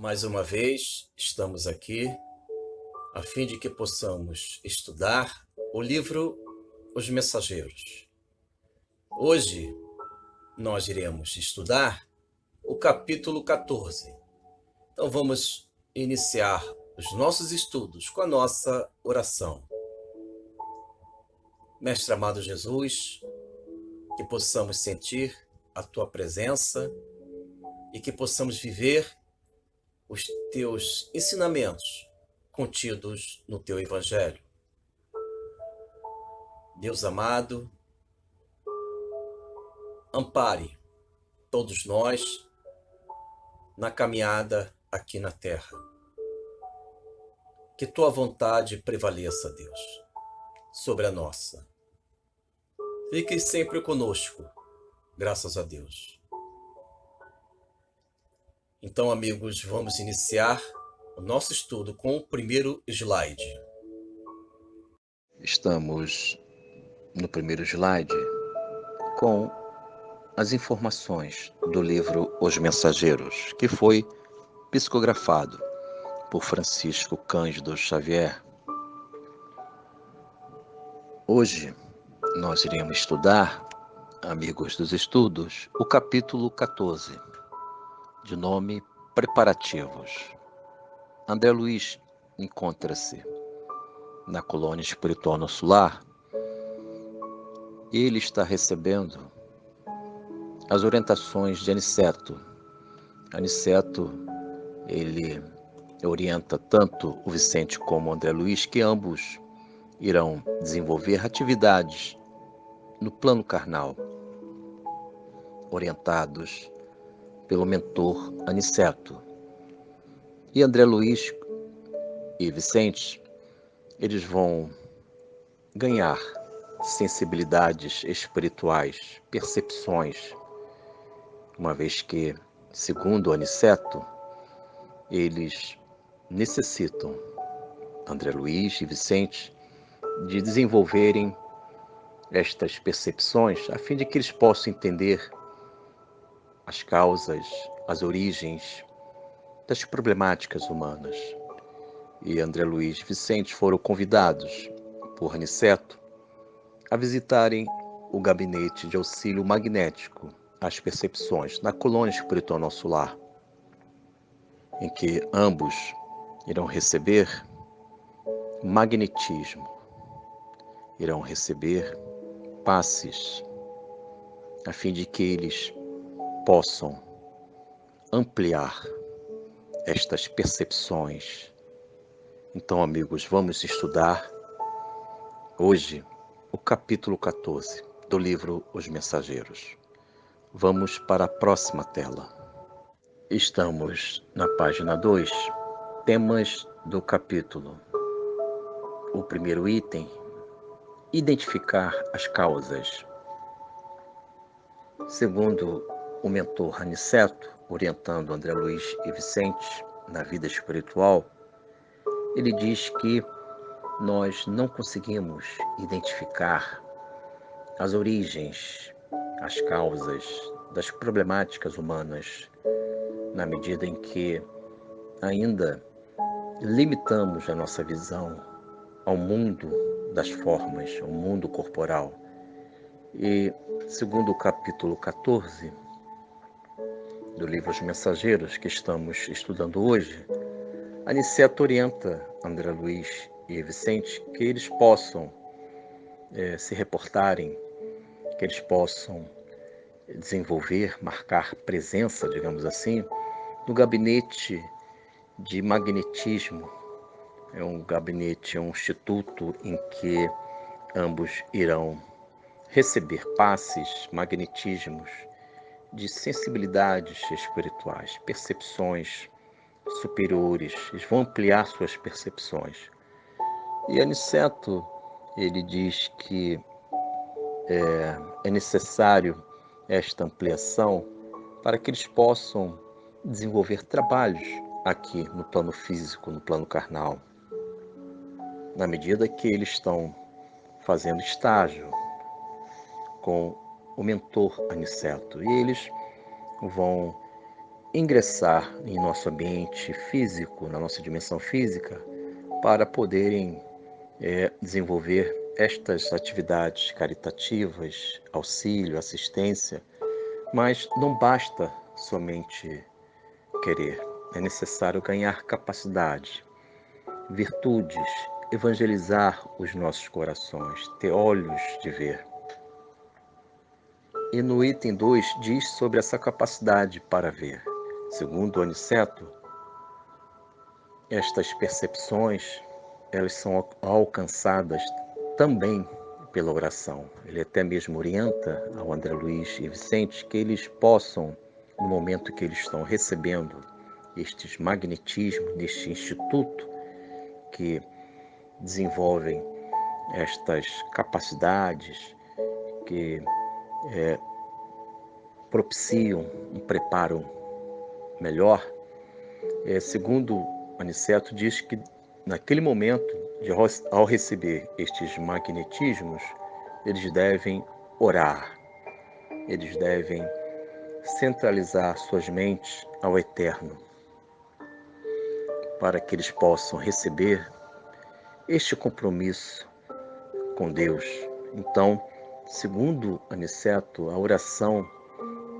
Mais uma vez, estamos aqui a fim de que possamos estudar o livro Os Mensageiros. Hoje, nós iremos estudar o capítulo 14. Então, vamos iniciar os nossos estudos com a nossa oração. Mestre amado Jesus, que possamos sentir a Tua presença e que possamos viver os Teus ensinamentos contidos no Teu Evangelho. Deus amado, ampare todos nós na caminhada aqui na Terra. Que Tua vontade prevaleça, Deus, sobre a nossa. Fique sempre conosco, graças a Deus. Então, amigos, vamos iniciar o nosso estudo com o primeiro slide. Estamos no primeiro slide com as informações do livro Os Mensageiros, que foi psicografado por Francisco Cândido Xavier. Hoje nós iremos estudar, amigos dos estudos, o capítulo 14, de nome Preparativos. André Luiz encontra-se na colônia espiritual Nosso Lar e ele está recebendo as orientações de Aniceto. Aniceto, ele orienta tanto o Vicente como o André Luiz que ambos irão desenvolver atividades no plano carnal, orientados pelo mentor Aniceto. E André Luiz e Vicente, eles vão ganhar sensibilidades espirituais, percepções, uma vez que, segundo Aniceto, eles necessitam, André Luiz e Vicente, de desenvolverem estas percepções a fim de que eles possam entender as causas, as origens das problemáticas humanas. E André Luiz e Vicente foram convidados por Aniceto a visitarem o gabinete de auxílio magnético às percepções na colônia espiritual Nosso Lar, em que ambos irão receber magnetismo, irão receber passes, a fim de que eles possam ampliar estas percepções. Então, amigos, vamos estudar hoje o capítulo 14 do livro Os Mensageiros. Vamos para a próxima tela. Estamos na página 2, temas do capítulo. O primeiro item, identificar as causas. Segundo o mentor Aniceto, orientando André Luiz e Vicente na vida espiritual, ele diz que nós não conseguimos identificar as origens, as causas das problemáticas humanas, na medida em que ainda limitamos a nossa visão ao mundo das formas, ao mundo corporal. E, segundo o capítulo 14 do livro Os Mensageiros, que estamos estudando hoje, Aniceto orienta André Luiz e Vicente que eles possam se reportarem, que eles possam desenvolver, marcar presença, digamos assim, no gabinete de magnetismo. É um gabinete, é um instituto em que ambos irão receber passes, magnetismos de sensibilidades espirituais, percepções superiores. Eles vão ampliar suas percepções. E Aniceto, ele diz que é necessário esta ampliação para que eles possam desenvolver trabalhos aqui no plano físico, no plano carnal. Na medida que eles estão fazendo estágio com o mentor Aniceto, e eles vão ingressar em nosso ambiente físico, na nossa dimensão física, para poderem desenvolver estas atividades caritativas, auxílio, assistência, mas não basta somente querer, é necessário ganhar capacidade, virtudes, evangelizar os nossos corações, ter olhos de ver. E no item 2 diz sobre essa capacidade para ver. Segundo Aniceto, estas percepções, elas são alcançadas também pela oração. Ele até mesmo orienta ao André Luiz e Vicente que eles possam, no momento que eles estão recebendo estes magnetismos, neste instituto que desenvolvem estas capacidades, que propiciam um preparo melhor, segundo Aniceto, diz que naquele momento, ao receber estes magnetismos, eles devem orar, eles devem centralizar suas mentes ao Eterno, para que eles possam receber este compromisso com Deus. Então, segundo Aniceto, a oração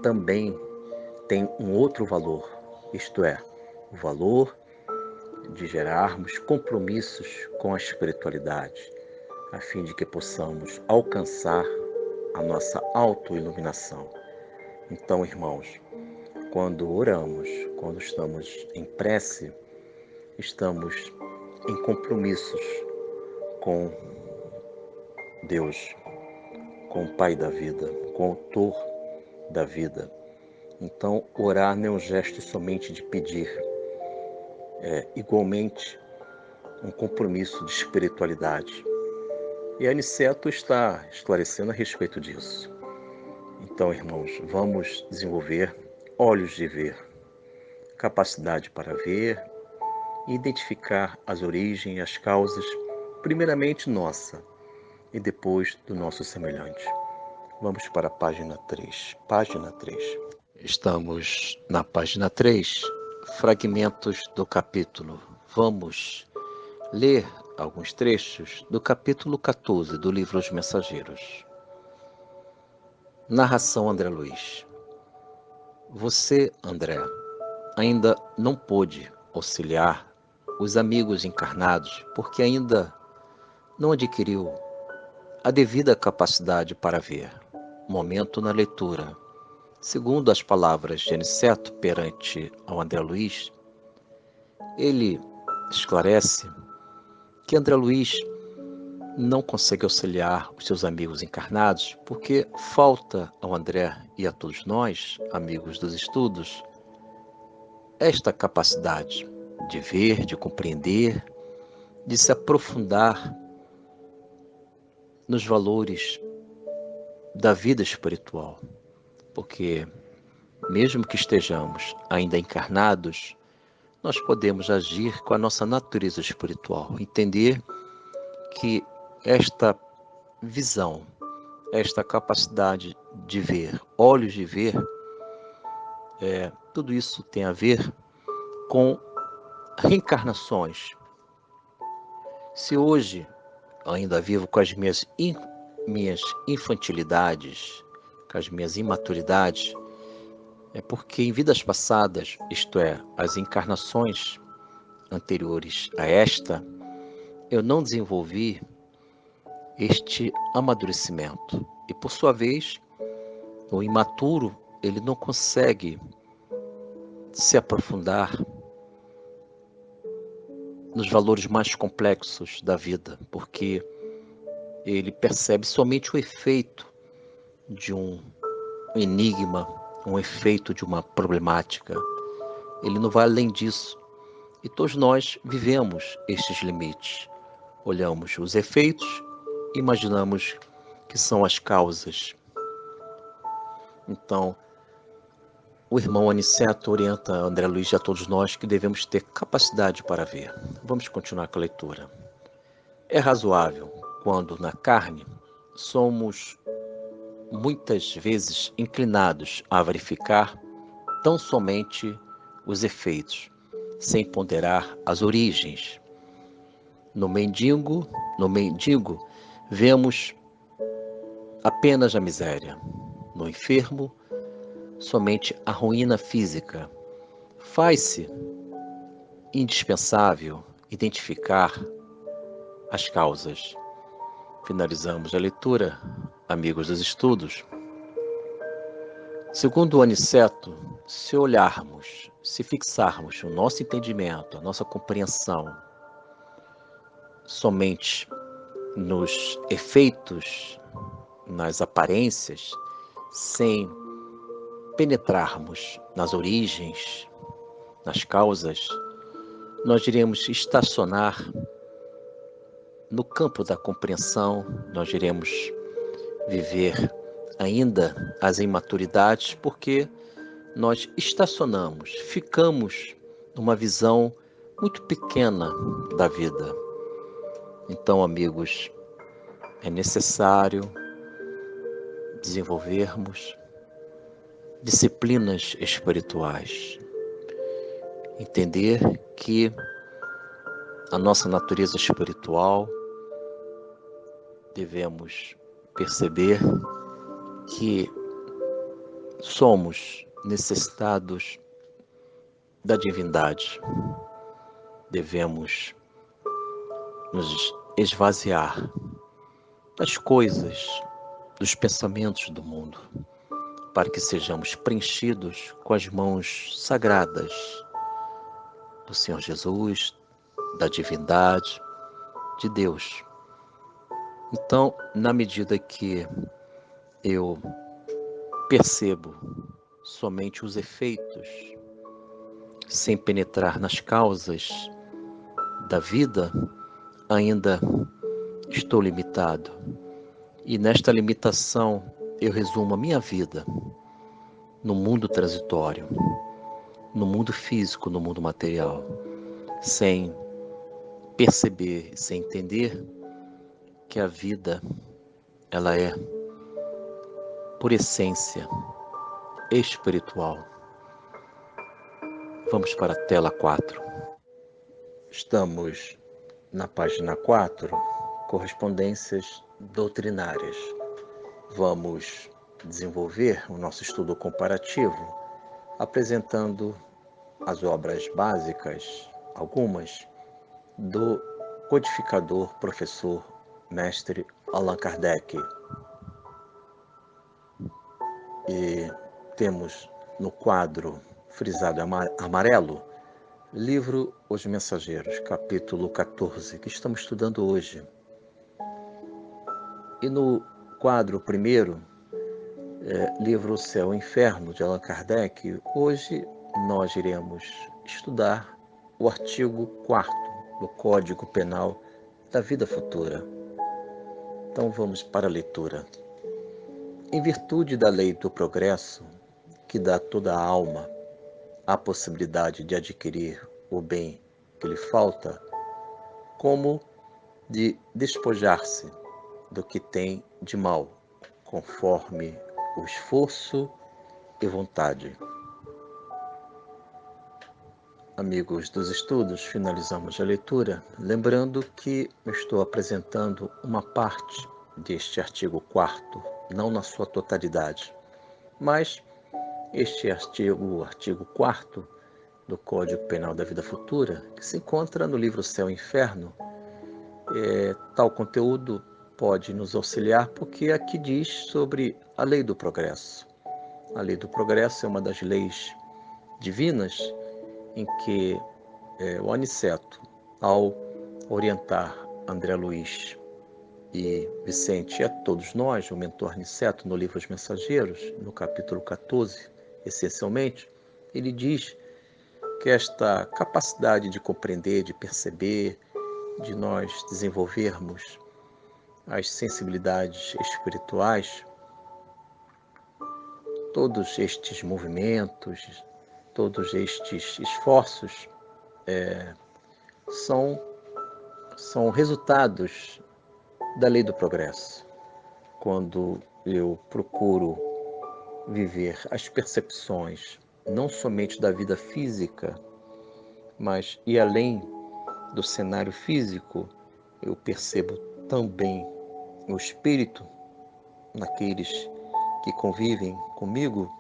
também tem um outro valor, isto é, o valor de gerarmos compromissos com a espiritualidade, a fim de que possamos alcançar a nossa autoiluminação. Então, irmãos, quando oramos, quando estamos em prece, estamos em compromissos com Deus, com o Pai da vida, com o Autor da vida. Então, orar não é um gesto somente de pedir, é igualmente um compromisso de espiritualidade. E Aniceto está esclarecendo a respeito disso. Então, irmãos, vamos desenvolver olhos de ver, capacidade para ver e identificar as origens e as causas, primeiramente nossa e depois do nosso semelhante. Vamos para a página 3. Página 3. Estamos na página 3, fragmentos do capítulo. Vamos ler alguns trechos do capítulo 14 do livro Os Mensageiros. Narração André Luiz. Você, André, ainda não pôde auxiliar os amigos encarnados porque ainda não adquiriu a devida capacidade para ver. Momento na leitura. Segundo as palavras de Aniceto perante ao André Luiz, ele esclarece que André Luiz não consegue auxiliar os seus amigos encarnados porque falta ao André e a todos nós, amigos dos estudos, esta capacidade de ver, de compreender, de se aprofundar nos valores da vida espiritual. Porque, mesmo que estejamos ainda encarnados, nós podemos agir com a nossa natureza espiritual, entender que esta visão, esta capacidade de ver, olhos de ver, tudo isso tem a ver com reencarnações. Se hoje ainda vivo com as minhas infantilidades, com as minhas imaturidades, é porque em vidas passadas, isto é, as encarnações anteriores a esta, eu não desenvolvi este amadurecimento. E por sua vez, o imaturo, ele não consegue se aprofundar nos valores mais complexos da vida, porque ele percebe somente o efeito de um enigma, um efeito de uma problemática. Ele não vai além disso. E todos nós vivemos estes limites. Olhamos os efeitos, imaginamos que são as causas. Então, o irmão Aniceto orienta André Luiz e a todos nós que devemos ter capacidade para ver. Vamos continuar com a leitura. É razoável quando na carne somos muitas vezes inclinados a verificar tão somente os efeitos, sem ponderar as origens. No mendigo, vemos apenas a miséria. No enfermo, somente a ruína física. Faz-se indispensável identificar as causas. Finalizamos a leitura, amigos dos estudos. Segundo o Aniceto, se olharmos, se fixarmos o nosso entendimento, a nossa compreensão somente nos efeitos, nas aparências, sem penetrarmos nas origens, nas causas, nós iremos estacionar no campo da compreensão, nós iremos viver ainda as imaturidades, porque nós estacionamos, ficamos numa visão muito pequena da vida. Então, amigos, é necessário desenvolvermos disciplinas espirituais, entender que a nossa natureza espiritual devemos perceber que somos necessitados da divindade. Devemos nos esvaziar das coisas, dos pensamentos do mundo, para que sejamos preenchidos com as mãos sagradas do Senhor Jesus, da divindade, de Deus. Então, na medida que eu percebo somente os efeitos, sem penetrar nas causas da vida, ainda estou limitado. E nesta limitação eu resumo a minha vida no mundo transitório, no mundo físico, no mundo material, sem perceber, sem entender que a vida, ela é, por essência, espiritual. Vamos para a tela 4. Estamos na página 4, correspondências doutrinárias. Vamos desenvolver o nosso estudo comparativo, apresentando as obras básicas, algumas, do codificador, professor, mestre Allan Kardec. E temos no quadro frisado amarelo, livro Os Mensageiros, capítulo 14, que estamos estudando hoje. E no quadro primeiro, livro O Céu e o Inferno, de Allan Kardec, hoje nós iremos estudar o artigo 4º do Código Penal da Vida Futura. Então vamos para a leitura. Em virtude da lei do progresso, que dá a toda a alma a possibilidade de adquirir o bem que lhe falta, como de despojar-se do que tem de mal, conforme o esforço e vontade. Amigos dos estudos, finalizamos a leitura, lembrando que eu estou apresentando uma parte deste artigo 4º, não na sua totalidade, mas este artigo, o artigo 4º do Código Penal da Vida Futura, que se encontra no livro Céu e Inferno, tal conteúdo pode nos auxiliar, porque aqui diz sobre a lei do progresso. A lei do progresso é uma das leis divinas em que o Aniceto, ao orientar André Luiz e Vicente e a todos nós, o mentor Aniceto, no livro Os Mensageiros, no capítulo 14, essencialmente, ele diz que esta capacidade de compreender, de perceber, de nós desenvolvermos as sensibilidades espirituais, todos estes movimentos, todos estes esforços são resultados da lei do progresso. Quando eu procuro viver as percepções não somente da vida física, mas e além do cenário físico, eu percebo também o espírito naqueles que convivem comigo.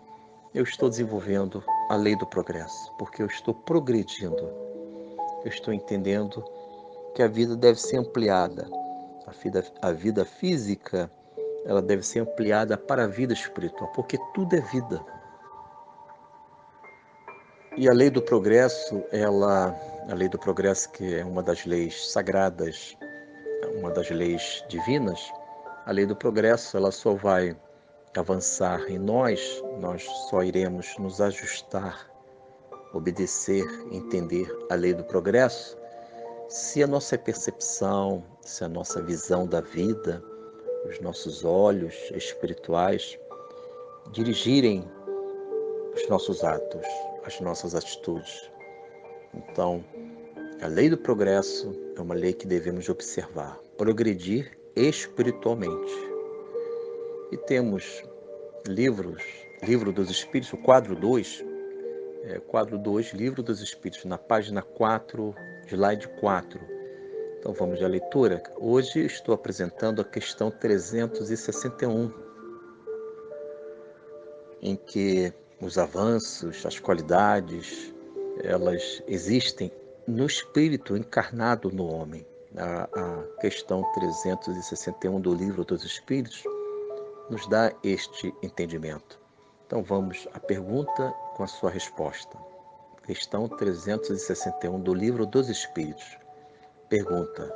Eu estou desenvolvendo a lei do progresso, porque eu estou progredindo. Eu estou entendendo que a vida deve ser ampliada. A vida física, ela deve ser ampliada para a vida espiritual, porque tudo é vida. E a lei do progresso, a lei do progresso, que é uma das leis sagradas, uma das leis divinas, a lei do progresso, ela só vai avançar em nós só iremos nos ajustar, obedecer, entender a lei do progresso, se a nossa percepção, se a nossa visão da vida, os nossos olhos espirituais dirigirem os nossos atos, as nossas atitudes. Então, a lei do progresso é uma lei que devemos observar, progredir espiritualmente. E temos Livro dos Espíritos, o quadro 2, Livro dos Espíritos, na página 4, slide 4. Então vamos à leitura. Hoje estou apresentando a questão 361, em que os avanços, as qualidades, elas existem no espírito encarnado no homem. A questão 361 do Livro dos Espíritos nos dá este entendimento. Então vamos à pergunta com a sua resposta. Questão 361 do Livro dos Espíritos. Pergunta: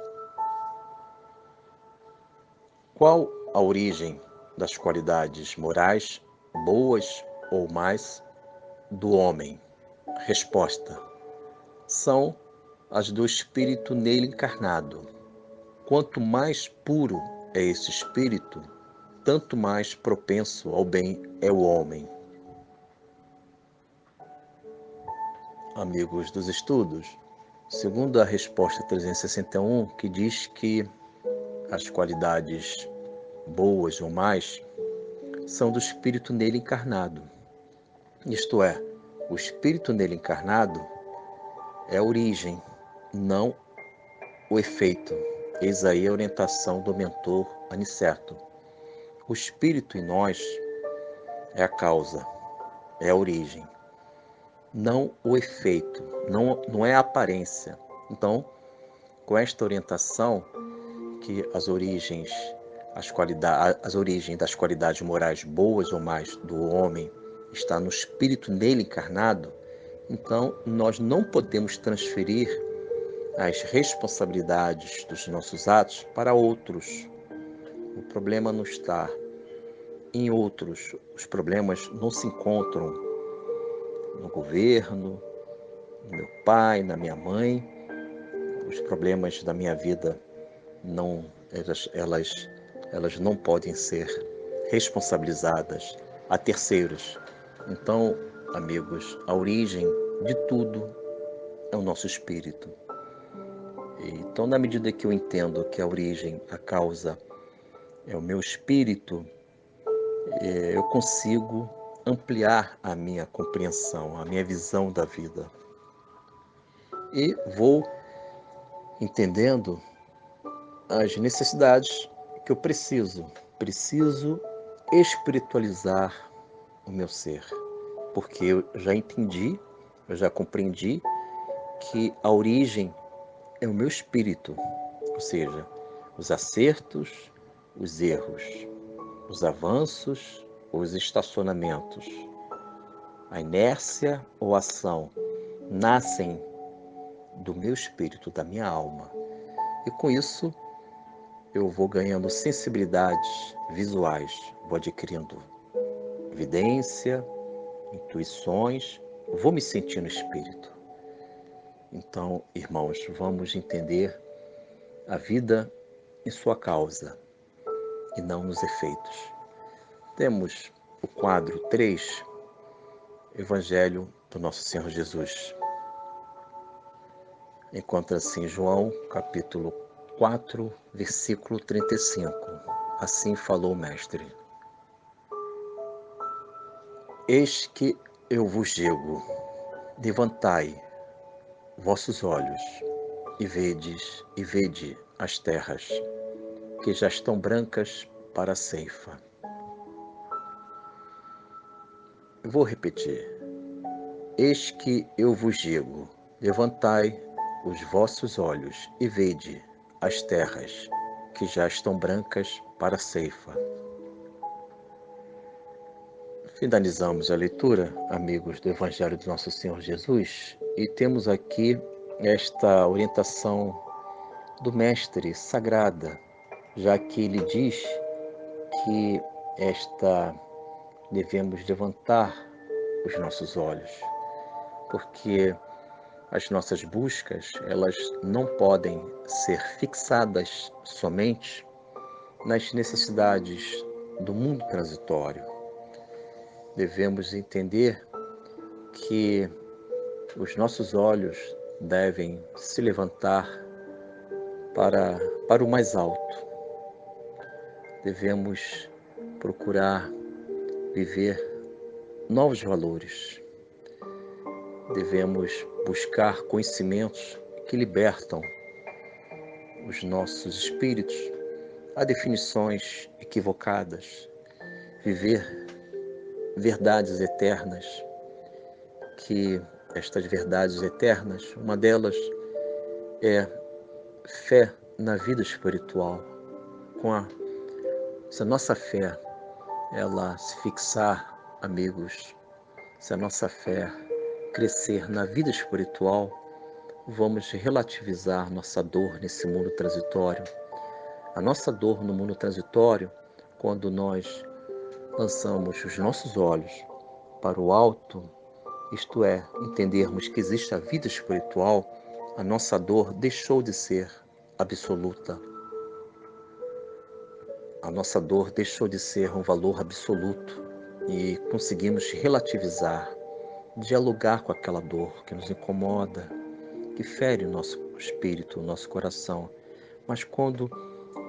qual a origem das qualidades morais, boas ou mais, do homem? Resposta: são as do espírito nele encarnado. Quanto mais puro é esse espírito, tanto mais propenso ao bem é o homem. Amigos dos estudos, segundo a resposta 361, que diz que as qualidades boas ou mais são do espírito nele encarnado. Isto é, o espírito nele encarnado é a origem, não o efeito. Eis aí a orientação do mentor Aniceto. O espírito em nós é a causa, é a origem, não o efeito, não é a aparência. Então, com esta orientação, que as origens das qualidades morais boas ou mais do homem está no espírito nele encarnado, então nós não podemos transferir as responsabilidades dos nossos atos para outros. O problema não está em outros, os problemas não se encontram no governo, no meu pai, na minha mãe. Os problemas da minha vida não, elas não podem ser responsabilizadas a terceiros. Então, amigos, a origem de tudo é o nosso espírito. Então, na medida que eu entendo que a origem, a causa é o meu espírito, eu consigo ampliar a minha compreensão, a minha visão da vida. E vou entendendo as necessidades que eu preciso. Preciso espiritualizar o meu ser, porque eu já entendi, eu já compreendi que a origem é o meu espírito, ou seja, os acertos, os erros, os avanços, os estacionamentos, a inércia ou ação nascem do meu espírito, da minha alma. E com isso eu vou ganhando sensibilidades visuais, vou adquirindo evidência, intuições, vou me sentir no espírito. Então, irmãos, vamos entender a vida em sua causa e não nos efeitos. Temos o quadro 3, Evangelho do Nosso Senhor Jesus. Encontra-se em João, capítulo 4, versículo 35. Assim falou o Mestre. Eis que eu vos digo, levantai vossos olhos e vede as terras, que já estão brancas para a ceifa. Eu vou repetir. Eis que eu vos digo, levantai os vossos olhos e vede as terras, que já estão brancas para a ceifa. Finalizamos a leitura, amigos do Evangelho do Nosso Senhor Jesus, e temos aqui esta orientação do Mestre sagrada, já que ele diz que devemos levantar os nossos olhos, porque as nossas buscas, elas não podem ser fixadas somente nas necessidades do mundo transitório. Devemos entender que os nossos olhos devem se levantar para o mais alto. Devemos procurar viver novos valores. Devemos buscar conhecimentos que libertam os nossos espíritos a definições equivocadas, viver verdades eternas, que estas verdades eternas, uma delas é fé na vida espiritual. Se a nossa fé ela se fixar, amigos, se a nossa fé crescer na vida espiritual, vamos relativizar nossa dor nesse mundo transitório. A nossa dor no mundo transitório, quando nós lançamos os nossos olhos para o alto, isto é, entendermos que existe a vida espiritual, a nossa dor deixou de ser absoluta. A nossa dor deixou de ser um valor absoluto e conseguimos relativizar, dialogar com aquela dor que nos incomoda, que fere o nosso espírito, o nosso coração. Mas quando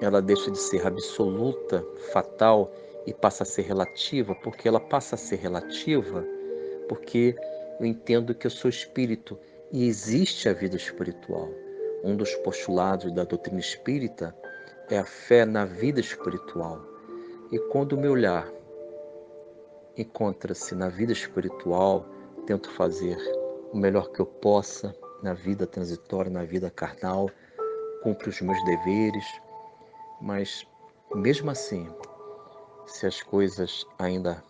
ela deixa de ser absoluta, fatal e passa a ser relativa, porque ela passa a ser relativa, porque eu entendo que eu sou espírito e existe a vida espiritual. Um dos postulados da doutrina espírita é a fé na vida espiritual. E quando o meu olhar encontra-se na vida espiritual, tento fazer o melhor que eu possa na vida transitória, na vida carnal, cumpro os meus deveres, mas mesmo assim, se as coisas ainda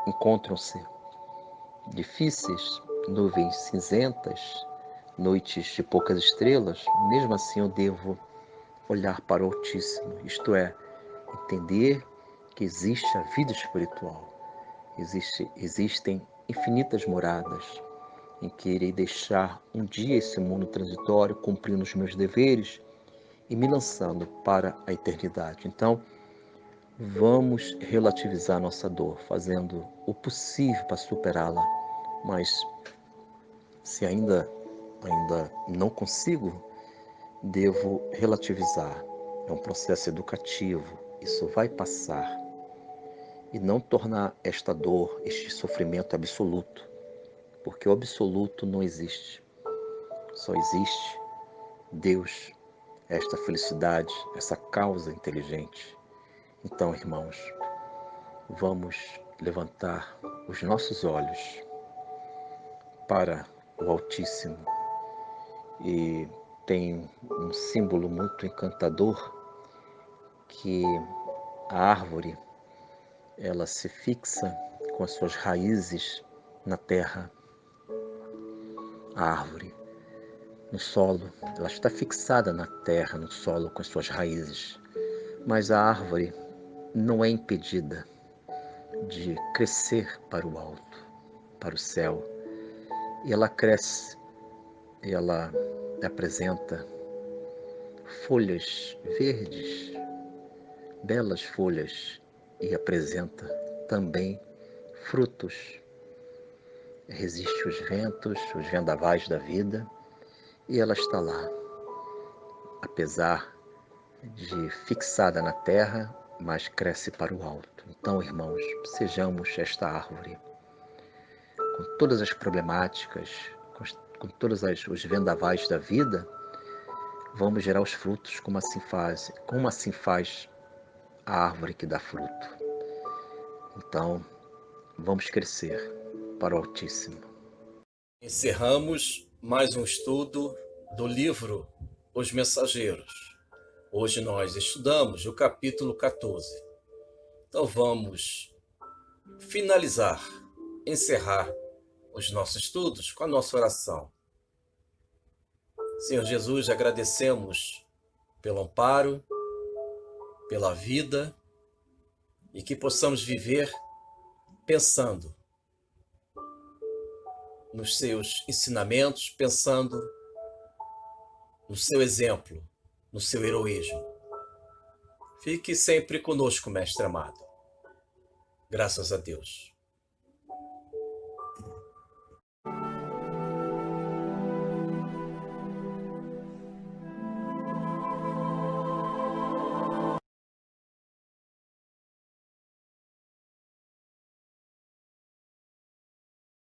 encontram-se difíceis, nuvens cinzentas, noites de poucas estrelas, mesmo assim eu devo olhar para o Altíssimo, isto é, entender que existe a vida espiritual, existem infinitas moradas em que irei deixar um dia esse mundo transitório, cumprindo os meus deveres e me lançando para a eternidade. Então, vamos relativizar nossa dor, fazendo o possível para superá-la, mas se ainda não consigo, devo relativizar. É um processo educativo, isso vai passar. E não tornar esta dor, este sofrimento absoluto, porque o absoluto não existe. Só existe Deus, esta felicidade, essa causa inteligente. Então, irmãos, vamos levantar os nossos olhos para o Altíssimo. E tem um símbolo muito encantador que a árvore, ela se fixa com as suas raízes na terra. A árvore, no solo, ela está fixada na terra, no solo, com as suas raízes. Mas a árvore não é impedida de crescer para o alto, para o céu. E ela cresce, e ela apresenta folhas verdes, belas folhas, e apresenta também frutos. Resiste os ventos, os vendavais da vida, e ela está lá, apesar de fixada na terra, mas cresce para o alto. Então, irmãos, sejamos esta árvore. com todas as problemáticas, com todos os vendavais da vida, vamos gerar os frutos como assim faz a árvore que dá fruto. Então, vamos crescer para o Altíssimo. Encerramos mais um estudo do livro Os Mensageiros. Hoje nós estudamos o capítulo 14. Então vamos finalizar, encerrar os nossos estudos com a nossa oração. Senhor Jesus, agradecemos pelo amparo, pela vida e que possamos viver pensando nos seus ensinamentos, pensando no seu exemplo, no seu heroísmo. Fique sempre conosco, Mestre amado. Graças a Deus.